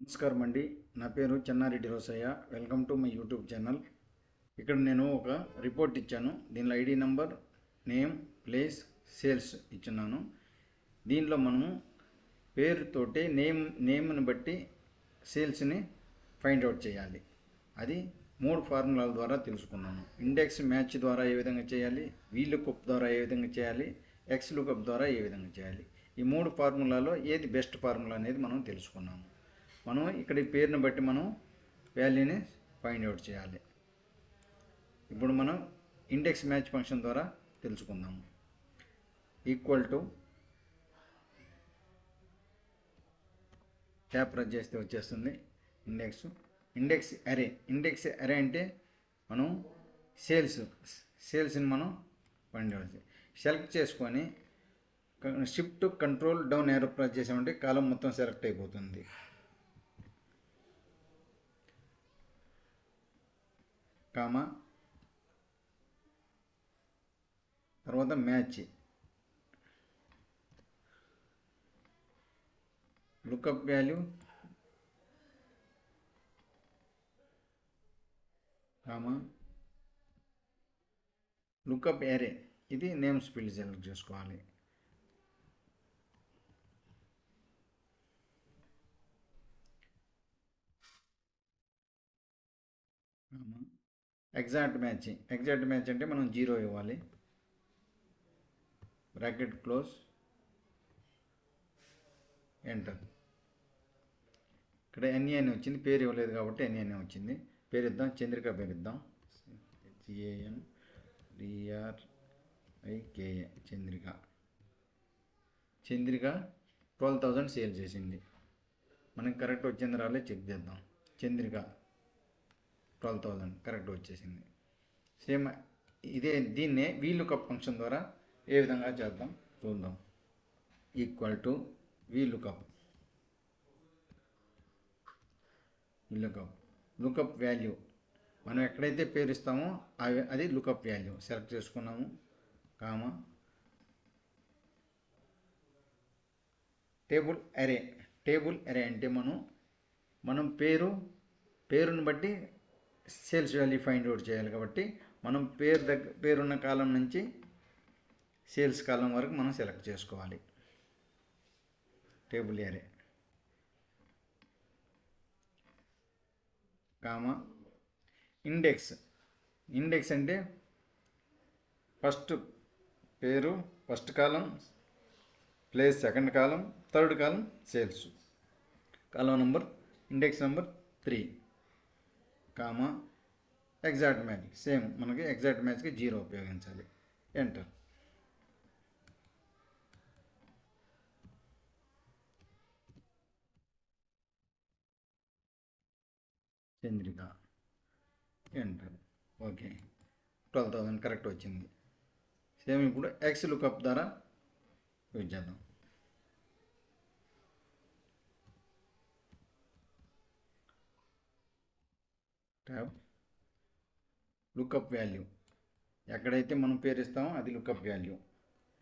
నమస్కారం అండి. నా పేరు Chennareddy Rosaiah. Welcome to my YouTube channel. ఇక్కడ నేను ఒక రిపోర్ట్ ఇచ్చాను. దీనిలో ID number, name, place, sales ఇచ్చున్నాను. దీనిలో మనము పేరుతోటి నేమ్ని బట్టి సేల్స్ని ఫైండ్ అవుట్ చేయాలి. అది 3 ఫార్ములాల ద్వారా తెలుసుకున్నాను. ఇండెక్స్ మ్యాచ్ ద్వారా ఏ విధంగా చేయాలి, వీలుకప్ ద్వారా ఏ విధంగా చేయాలి, ఎక్స్ లుకప్ ద్వారా ఏ విధంగా చేయాలి. ఈ 3 ఫార్ములాలో ఏది బెస్ట్ ఫార్ములా అనేది మనం తెలుసుకున్నాము. మనం ఇక్కడ ఈ పేరుని బట్టి మనం వాల్యూని ఫైండ్ అవుట్ చేయాలి. ఇప్పుడు మనం ఇండెక్స్ మ్యాచ్ ఫంక్షన్ ద్వారా తెలుసుకుందాము. ఈక్వల్ టు ట్యాప్ ప్రెస్ చేస్తే వచ్చేస్తుంది ఇండెక్స్ అరే అంటే మనం సేల్స్ని మనం ఫైండ్ అవుట్ సెలెక్ట్ చేసుకొని shift control down arrow press చేసామంటే కాలం మొత్తం సెలెక్ట్ అయిపోతుంది. కామా తర్వాత match lookup value comma lookup array. ఇది నేమ్స్ ఫీల్డ్ సెలెక్ట్ చేసుకోవాలి. ఎగ్జాక్ట్ మ్యాచ్ అంటే మనం 0 ఇవ్వాలి. Bracket close, enter. ఇక్కడ ఎన్ఏ అని వచ్చింది, పేరు ఇవ్వలేదు కాబట్టి ఎన్ఏ అని వచ్చింది. పేరు ఇద్దాం, చంద్రిక పేరు ఇద్దాం. CANDRIKA చంద్రిక 12,000 సేల్ చేసింది. మనకి కరెక్ట్ వచ్చింది రాలే చెక్ చేద్దాం. చంద్రిక 12,000 కరెక్ట్ వచ్చేసింది. సేమ్ దీన్నే వీలుకప్ ఫంక్షన్ ద్వారా ఏ విధంగా చేద్దాం చూద్దాం. Equal to VLOOKUP lookup value మనం ఎక్కడైతే పేరు ఇస్తామో అది లుకప్ వాల్యూ సెలెక్ట్ చేసుకున్నాము. కామా టేబుల్ అరే అంటే మనం పేరుని బట్టి సేల్స్ వాల్యూ ఫైండ్ అవుట్ చేయాలి. కాబట్టి మనం పేరున్న కాలం నుంచి సేల్స్ కాలం వరకు మనం సెలెక్ట్ చేసుకోవాలి. టేబుల్ అరే కామా ఇండెక్స్ అంటే first column, place second column, third column sales. Column number index number 3 comma exact match. Same మనకి ఎగ్జాక్ట్ మ్యాచ్కి 0 ఉపయోగించాలి. Enter. Chandrika, enter. Okay, 12,000 correct వచ్చింది. సేమ్ ఇప్పుడు ఎక్స్ లుకప్ ద్వారా యూజ్ చేద్దాం. ట్యాబ్ లుకప్ వాల్యూ ఎక్కడైతే మనం పేరు ఇస్తామో అది లుకప్ వాల్యూ.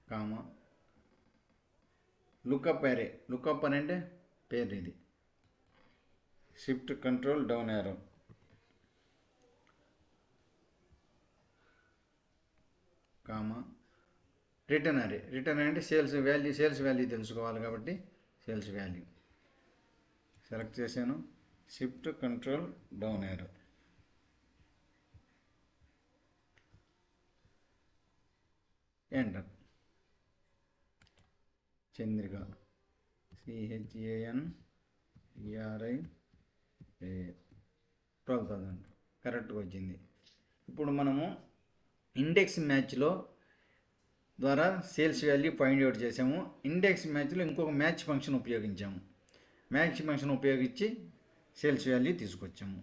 కామా లుకప్ అరే అని అంటే పేరు ఇది. Shift control down arrow. Comma return అంటే సేల్స్ వాల్యూ తెలుసుకోవాలి కాబట్టి సేల్స్ వాల్యూ సెలెక్ట్ చేశాను. Shift control down arrow. Enter. Chandrika CHANDRIKA 12,000 కరెక్ట్గా వచ్చింది. ఇప్పుడు మనము ఇండెక్స్ మ్యాచ్లో ద్వారా సేల్స్ వాల్యూ ఫైండ్ అవుట్ చేసాము. ఇండెక్స్ మ్యాచ్లో ఇంకొక మ్యాచ్ ఫంక్షన్ ఉపయోగించి సేల్స్ వాల్యూ తీసుకొచ్చాము.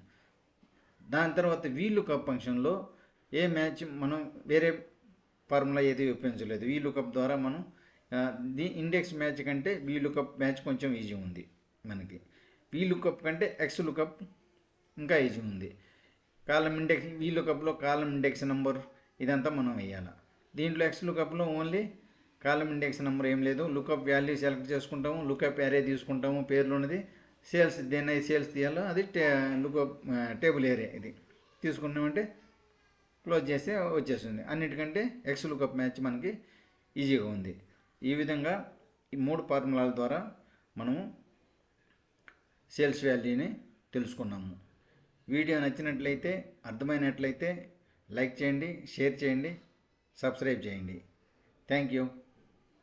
దాని తర్వాత వీలుకప్ ఫంక్షన్లో ఏ మ్యాచ్ మనం వేరే ఫార్ములా ఏది ఉపయోగించలేదు. వీలుకప్ ద్వారా మనం ఇండెక్స్ మ్యాచ్ కంటే వీలుకప్ మ్యాచ్ కొంచెం ఈజీ ఉంది మనకి. వీలుకప్ కంటే ఎక్స్ లుకప్ ఇంకా ఈజీ ఉంది. కాలం ఇండెక్స్ వీలుకప్లో కాలం ఇండెక్స్ నెంబర్ ఇదంతా మనం వేయాలి. దీంట్లో ఎక్స్ లుకప్లో ఓన్లీ కాలం ఇండెక్స్ నెంబర్ ఏం లేదు. లుకప్ వాల్యూ సెలెక్ట్ చేసుకుంటాము, లుకప్ అరే తీసుకుంటాము, పేరులోనిది సేల్స్ దేన్ని సేల్స్ తీయాలో అది టేబుల్ ఏరియా ఇది తీసుకున్నామంటే క్లోజ్ చేస్తే వచ్చేస్తుంది. అన్నిటికంటే ఎక్స్ లుకప్ మ్యాచ్ మనకి ఈజీగా ఉంది. ఈ విధంగా ఈ 3 ఫార్ములాల ద్వారా మనము సేల్స్ వాల్యూని తెలుసుకున్నాము. వీడియో నచ్చినట్లయితే, అర్థమైనట్లయితే లైక్ చేయండి, షేర్ చేయండి, సబ్స్క్రైబ్ చేయండి. Thank you.